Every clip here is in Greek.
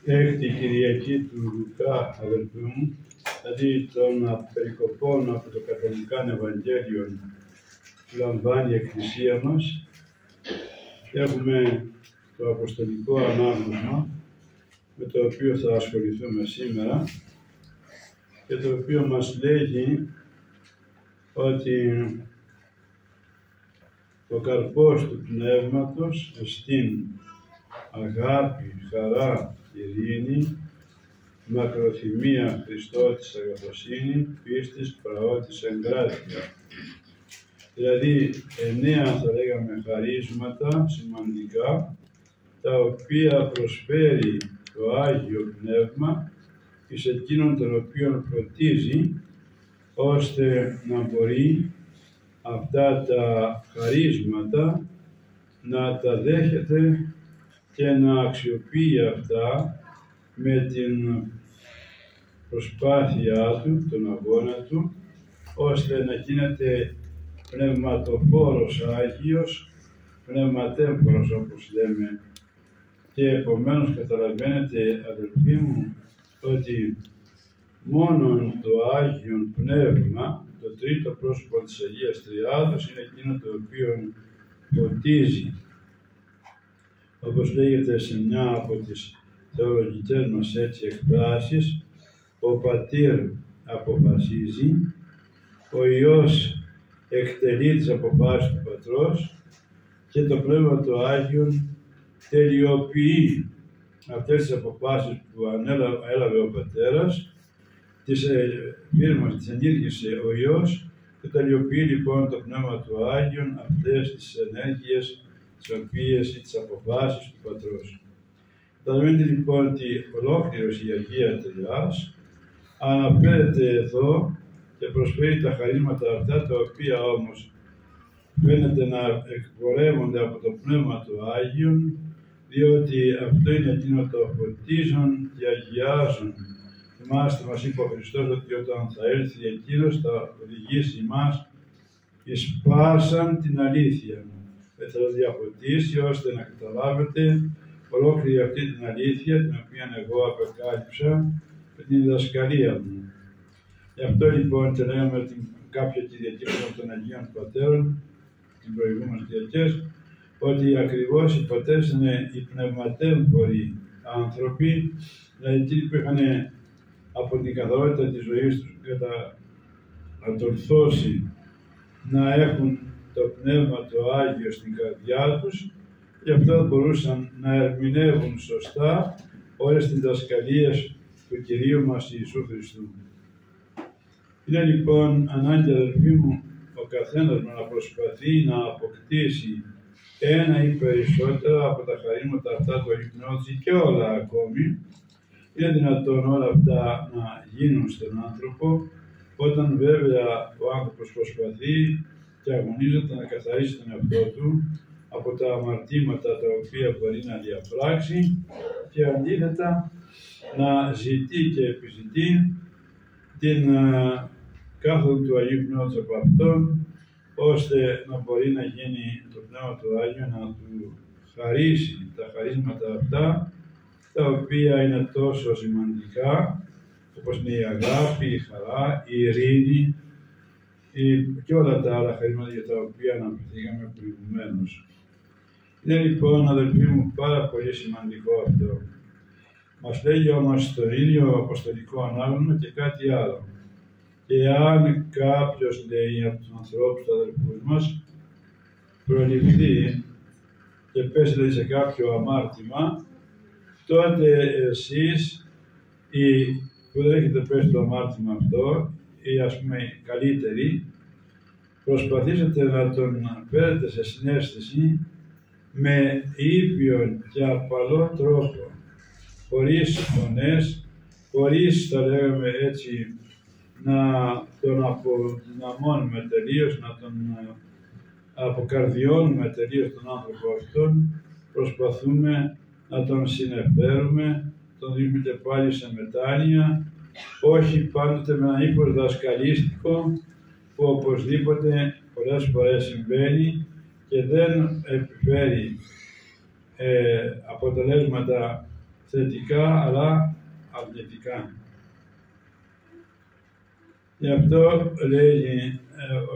έκτη Κυριακή του Λουκά, αδελφοί μου, δηλαδή των περικοπών από το Καθολικό Ευαγγέλιο που λαμβάνει η Εκκλησία μας. Έχουμε το Αποστολικό Ανάγνωσμα, με το οποίο θα ασχοληθούμε σήμερα και το οποίο μας λέγει ότι ο καρπός του Πνεύματος εστίν αγάπη, χαρά, ειρήνη, μακροθυμία, Χριστότης, αγαθοσύνη, πίστης, πραότης, εγκράτεια. Δηλαδή 9 θα λέγαμε χαρίσματα σημαντικά, τα οποία προσφέρει το Άγιο Πνεύμα εις εκείνον τον οποίον φροντίζει, ώστε να μπορεί αυτά τα χαρίσματα να τα δέχεται και να αξιοποιεί αυτά με την προσπάθειά του, τον αγώνα του, ώστε να γίνεται πνευματοφόρος Άγιος, πνευματέμφορος όπως λέμε. Και επομένως καταλαβαίνετε, αδελφοί μου, ότι μόνον το Άγιον Πνεύμα, το τρίτο πρόσωπο της Αγίας Τριάδος, είναι εκείνο το οποίο φωτίζει. Όπως λέγεται σε μια από τις θεολογικές μας έτσι εκφράσεις, ο Πατήρ αποφασίζει, ο Υιός εκτελεί τις αποφάσεις του Πατρός και το Πνεύμα το Άγιον τελειοποιεί αυτές τις αποφάσεις που έλαβε ο Πατέρας, τις ενήργησε ο Υιός και τελειοποιεί λοιπόν το Πνεύμα του Άγιον αυτές τις ενέργειες, τις οποίες ή τις αποφάσεις του Πατρός. Καταλαβαίνετε λοιπόν ότι ολόκληρος η Αγία Τριάς αναφέρεται εδώ και προσφέρει τα χαρίσματα αυτά, τα οποία όμως φαίνεται να εκπορεύονται από το Πνεύμα του Άγιον, διότι αυτό είναι εκείνο το φωτίζον και αγιάζον. Θυμάστε, μας είπε ο Χριστός ότι όταν θα έλθει εκείνος θα οδηγήσει εμάς εις πάσαν την αλήθεια. Θα σας διαφωτίσει ώστε να καταλάβετε ολόκληρη αυτή την αλήθεια, την οποία εγώ απεκάλυψα με την διδασκαλία μου. Γι' αυτό λοιπόν και λέγαμε την κάποια Κυριακή των Αγίων Πατέρων, την προηγούμενη Κυριακές, ότι ακριβώς οι πατέρες είναι οι πνευματέμφοροι άνθρωποι, δηλαδή εκείνοι που είχαν από την καθαρότητα της ζωής τους κατορθώσει να έχουν το Πνεύμα το Άγιο στην καρδιά τους, γι' αυτό μπορούσαν να ερμηνεύουν σωστά όλες τις διδασκαλίες του Κυρίου μας Ιησού Χριστού. Είναι λοιπόν ανάγκη, αδελφοί μου, ο καθένας να προσπαθεί να αποκτήσει ένα ή περισσότερα από τα χαρίσματα αυτά του Αγίου Πνεύματος και όλα ακόμη. Είναι δυνατόν όλα αυτά να γίνουν στον άνθρωπο, όταν βέβαια ο άνθρωπος προσπαθεί και αγωνίζεται να καθαρίσει τον εαυτό του από τα αμαρτήματα τα οποία μπορεί να διαπράξει και αντίθετα να ζητεί και επιζητεί την κάθοδο του Αγίου Πνεύματος από αυτόν, ώστε να μπορεί να γίνει το Πνεύμα του Άγιο να του χαρίσει τα χαρίσματα αυτά, τα οποία είναι τόσο σημαντικά, όπως είναι η αγάπη, η χαρά, η ειρήνη και όλα τα άλλα χαρίσματα για τα οποία αναφερθήκαμε προηγουμένως. Είναι λοιπόν, αδελφοί μου, πάρα πολύ σημαντικό αυτό. Μας λέγει όμως στο ίδιο Αποστολικό Ανάγνωσμα και κάτι άλλο. Και αν κάποιος, λέει, από τους ανθρώπους, τους αδελφούς μας, προληφθεί και πέσει δηλαδή, σε κάποιο αμάρτημα, τότε εσείς που δεν έχετε πέσει το αμάρτημα αυτό, ή ας πούμε καλύτεροι, προσπαθήσετε να τον φέρετε σε συναίσθηση με ήπιον και απαλό τρόπο, χωρίς φωνές, χωρίς, θα λέγαμε έτσι, να τον αποδυναμώνουμε τελείως, να τον αποκαρδιώνουμε τελείως τον άνθρωπο αυτόν, προσπαθούμε να τον συνεφέρουμε, τον δίνουμε και πάλι σε μετάνοια, όχι πάντοτε με ένα ύπος δασκαλίστικο, που οπωσδήποτε πολλές φορές συμβαίνει και δεν επιφέρει αποτελέσματα θετικά αλλά αρνητικά. Γι' αυτό λέει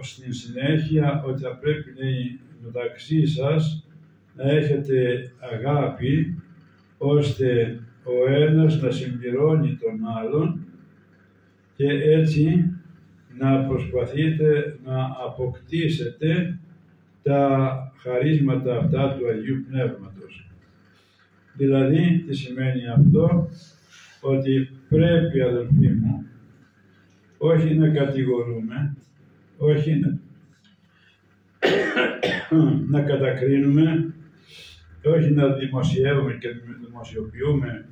στην συνέχεια ότι θα πρέπει, λέει, μεταξύ σας να έχετε αγάπη, ώστε ο ένας να συμπληρώνει τον άλλον και έτσι να προσπαθείτε να αποκτήσετε τα χαρίσματα αυτά του Αγίου Πνεύματος. Δηλαδή, τι σημαίνει αυτό? Ότι πρέπει, αδελφοί μου, όχι να κατηγορούμε, όχι να κατακρίνουμε, όχι να δημοσιεύουμε και δημοσιοποιούμε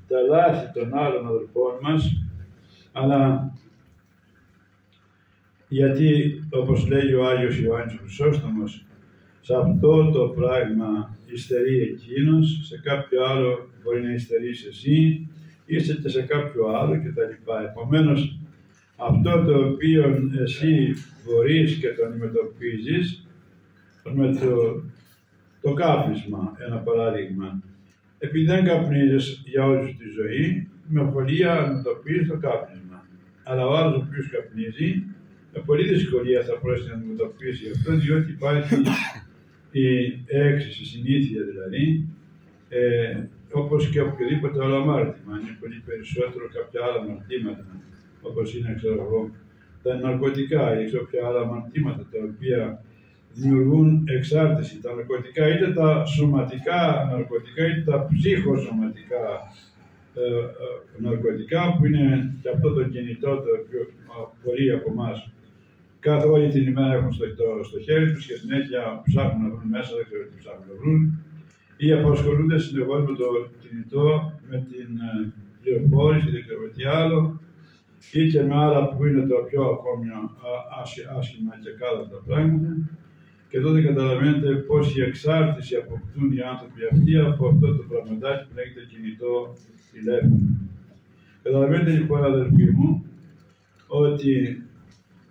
τα λάθη των άλλων αδελφών μας, αλλά γιατί, όπως λέει ο Άγιος Ιωάννης ο Χρυσόστομος, σε αυτό το πράγμα υστερεί εκείνος, σε κάποιο άλλο μπορεί να υστερείς εσύ, είσαι και σε κάποιο άλλο κτλ. Επομένως, αυτό το οποίο εσύ μπορείς και το αντιμετωπίζεις, με το κάπνισμα, ένα παράδειγμα. Επειδή δεν καπνίζεις για όλη σου τη ζωή, με ευκολία αντιμετωπίζεις το κάπνισμα. Αλλά ο άλλος ο οποίος καπνίζει, με πολλή δυσκολία θα μπορέσει να αντιμετωπίσει αυτό, διότι υπάρχει η έξιση, η συνήθεια δηλαδή, όπως και οποιοδήποτε άλλο αμάρτημα. Είναι πολύ περισσότερο κάποια άλλα αμαρτήματα, όπως είναι, ξέρω εγώ, τα ναρκωτικά ή κάποια άλλα αμαρτήματα τα οποία δημιουργούν εξάρτηση. Τα ναρκωτικά, είτε τα σωματικά ναρκωτικά, είτε τα ψυχοσωματικά ναρκωτικά, που είναι και αυτό το κινητό το οποίο πολλοί από εμάς κάθε όλη την ημέρα έχουν στο χέρι τους και συνέχεια ψάχνουν να βρουν μέσα, δεν ξέρω τι ψάχνουν να βρουν, ή απασχολούνται συνεχώς με το κινητό, με την πληροφόρηση, δεν ξέρω τι άλλο, ή και με άλλα που είναι το πιο ακόμη άσχημα και κάτω τα πράγματα. Και τότε καταλαβαίνετε πόση εξάρτηση αποκτούν οι άνθρωποι αυτοί από αυτό το πραγματάκι που λέγεται κινητό τηλέφωνο. Καταλαβαίνετε λοιπόν, αδελφοί μου, ότι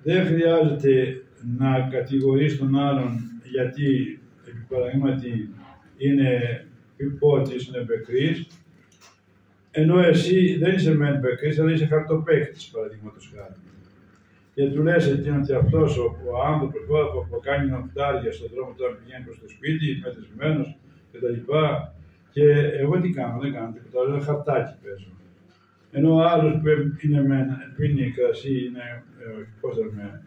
δεν χρειάζεται να κατηγορείς τον άλλον γιατί, επί παραδείγματι, είναι υπότης, είναι μπεκρής, ενώ εσύ δεν είσαι μεν μπεκρής, αλλά είσαι χαρτοπαίκτης, παραδείγματος χάρη. Και του λες εκείνο ότι αυτός ο άνθρωπος που κάνει νοχτάρια στον δρόμο τώρα πηγαίνει προς το σπίτι, μετρησμένος κτλ. Και εγώ τι κάνω, δεν κάνω τίποτα, άλλο χαρτάκι παίζω. Ενώ ο άλλος που πίνει κρασί, είναι, πώς θα λέμε,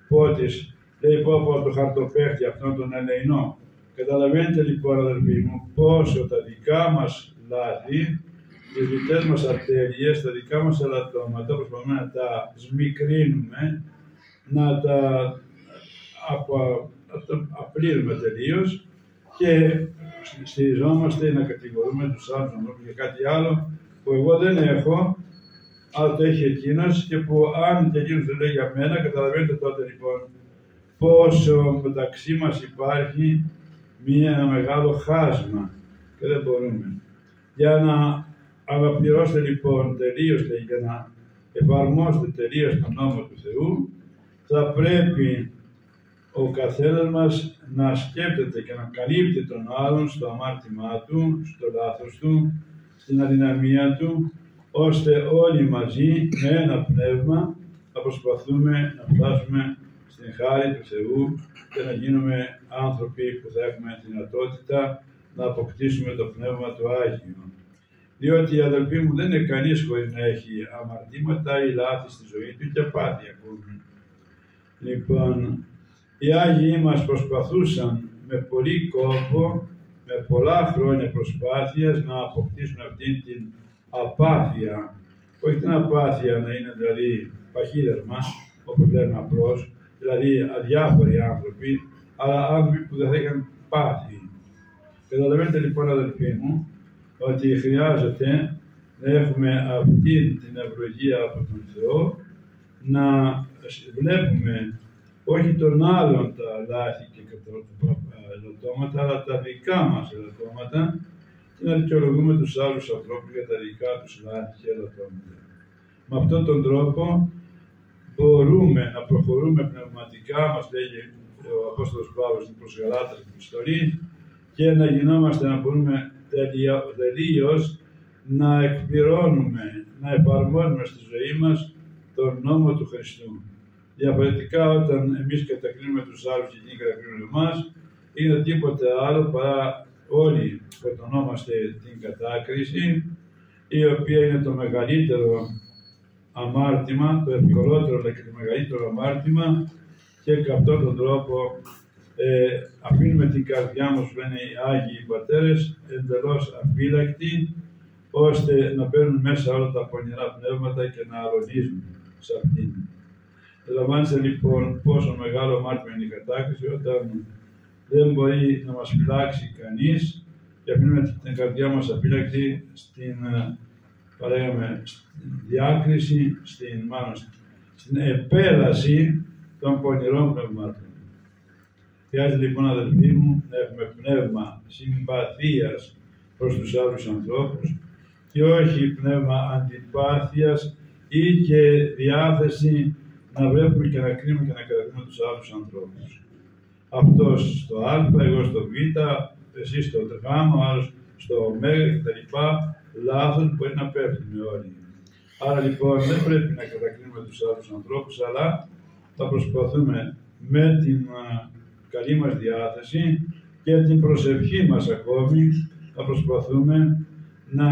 πότης, λέει πω το χαρτοπαίχτη αυτόν τον ελεηνό. Καταλαβαίνετε λοιπόν, αδελφοί μου, πόσο τα δικά μας λάθη, τις δικές μας ατέλειες, τα δικά μας ελαττώματα, προσπαθούμε να τα σμικρύνουμε, να τα απλύνουμε τελείως και στηριζόμαστε να κατηγορούμε τους άλλους ανθρώπους για κάτι άλλο που εγώ δεν έχω, αλλά το έχει εκείνος και που αν και εκείνος το λέει για μένα, καταλαβαίνετε τότε λοιπόν πόσο μεταξύ μας υπάρχει ένα μεγάλο χάσμα και δεν μπορούμε. Για να αναπληρώσετε λοιπόν τελείως και για να εφαρμόσετε τελείως τον νόμο του Θεού, θα πρέπει ο καθένας μας να σκέπτεται και να καλύπτει τον άλλον στο αμάρτημά του, στο λάθος του, στην αδυναμία του, ώστε όλοι μαζί με ένα πνεύμα να προσπαθούμε να φτάσουμε στην χάρη του Θεού και να γίνουμε άνθρωποι που θα έχουμε δυνατότητα να αποκτήσουμε το Πνεύμα του Άγιο. Διότι, αδελφοί μου, δεν είναι κανείς χωρίς να έχει αμαρτήματα ή λάθη στη ζωή του και πάθη ακόμη. Λοιπόν, οι Άγιοι μας προσπαθούσαν με πολύ κόπο, με πολλά χρόνια προσπάθειας να αποκτήσουν αυτή την απάθεια. Όχι την απάθεια να είναι δηλαδή παχύδερμα, όπως λέμε απλώς, δηλαδή αδιάφοροι άνθρωποι, αλλά άνθρωποι που δεν θα είχαν πάθη. Καταλαβαίνετε λοιπόν, αδελφοί μου, ότι χρειάζεται να έχουμε αυτή την ευλογία από τον Θεό, να βλέπουμε όχι των άλλων τα λάθη και τα ελαττώματα, αλλά τα δικά μας ελαττώματα και να δικαιολογούμε τους άλλους ανθρώπους για τα δικά τους λάθη και ελαττώματα. Με αυτόν τον τρόπο μπορούμε να προχωρούμε πνευματικά, μας λέγει ο Απόστολος Παύλος στην προς Γαλάτας επιστολή, και να γινόμαστε, να μπορούμε τελείως να εκπληρώνουμε, να εφαρμόζουμε στη ζωή μας τον νόμο του Χριστού. Διαφορετικά, όταν εμείς κατακρίνουμε τους άλλους και εκείνοι κατακρίνουν εμάς, είναι τίποτε άλλο παρά όλοι σκοτωνόμαστε την κατάκριση, η οποία είναι το μεγαλύτερο αμάρτημα, το ευκολότερο αλλά και το μεγαλύτερο αμάρτημα, και κατά αυτόν τον τρόπο αφήνουμε την καρδιά μας, που λένε οι Άγιοι Πατέρες, εντελώς αφύλακτη, ώστε να παίρνουν μέσα όλα τα πονηρά πνεύματα και να αρρωνίζουν σε αυτήν. Αντιλαμβάνεστε λοιπόν πόσο μεγάλο αμάρτημα είναι η κατάκριση, όταν δεν μπορεί να μας φυλάξει κανείς και αφήνουμε την καρδιά μας αφύλακτη στην, στην διάκριση, στην επέλαση των πονηρών πνευμάτων. Χρειάζεται λοιπόν, αδελφοί μου, να έχουμε πνεύμα συμπαθίας προς τους άλλους ανθρώπους και όχι πνεύμα αντιπάθειας ή και διάθεση να βλέπουμε και να κρίνουμε και να κατακρίνουμε τους άλλους ανθρώπους. Αυτός στο α, εγώ στο β, εσύ στο γ, ο άλλος στο ω κτλ. Λάθος μπορεί να πέφτουμε όλοι. Άρα λοιπόν δεν πρέπει να κατακρίνουμε τους άλλους ανθρώπους, αλλά θα προσπαθούμε με την καλή μας διάθεση και την προσευχή μας ακόμη, θα προσπαθούμε να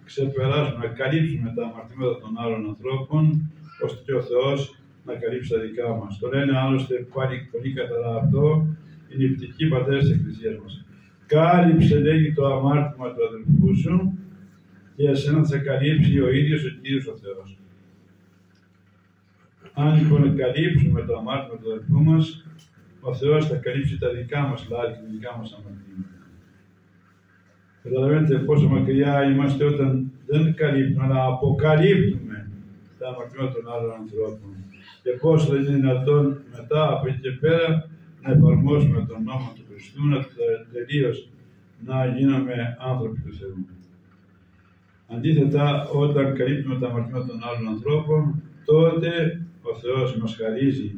ξεπεράσουμε, να καλύψουμε τα αμαρτήματα των άλλων ανθρώπων, ώστε και ο Θεός να καλύψει τα δικά μας. Το λένε άλλωστε πάλι πολύ καθαρά αυτό, οι νηπτικοί πατέρες της Εκκλησίας μας. Κάλυψε, λέγει, το αμάρτημα του αδελφού σου και εσένα θα καλύψει ο ίδιος ο Κύριος ο Θεός. Αν λοιπόν καλύψουμε το αμάρτημα του αδελφού μας, ο Θεός θα καλύψει τα δικά μας λάθη και τα δικά μας αμαρτήματα. Καταλαβαίνετε πόσο μακριά είμαστε όταν δεν καλύπτουμε, αλλά αποκαλύπτουμε τα αμαρτήματα των άλλων ανθρώπων. Και πόσο δεν είναι δυνατόν μετά από εκεί και πέρα να εφαρμόσουμε τον νόμο του Χριστού, τελείως να γίνουμε άνθρωποι του Θεού. Αντίθετα, όταν καλύπτουμε τα αμαρτήματα των άλλων ανθρώπων, τότε ο Θεός μας χαρίζει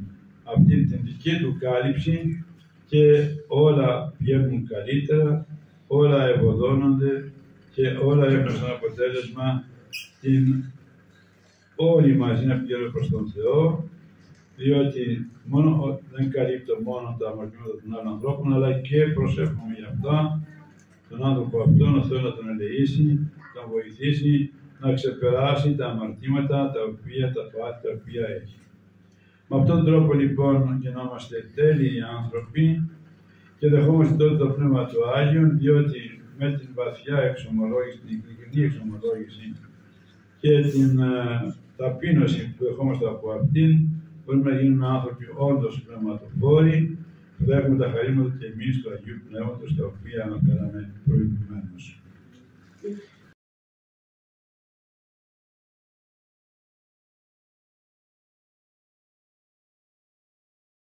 αυτή την δική του κάλυψη και όλα βγαίνουν καλύτερα, όλα ευωδώνονται και όλα έχουν σαν αποτέλεσμα όλοι μαζί να πηγαίνουμε προς τον Θεό, διότι δεν καλύπτω μόνο τα αμαρτήματα των άλλων ανθρώπων, αλλά και προσεύχομαι για αυτά, τον άνθρωπο αυτόν, ο Θεός να τον ελεήσει, να τον βοηθήσει να ξεπεράσει τα αμαρτήματα, τα πάθη τα οποία έχει. Με αυτόν τον τρόπο λοιπόν γινόμαστε τέλειοι άνθρωποι και δεχόμαστε τότε το Πνεύμα του Άγιον, διότι με την βαθιά εξομολόγηση, την ειλικρινή εξομολόγηση και την ταπείνωση που δεχόμαστε από αυτήν, μπορούμε να γίνουμε άνθρωποι όντως πνευματοφόροι, που θα έχουμε τα χαρήματα και εμείς του Αγίου Πνεύματος, τα οποία αναφέραμε προηγουμένως.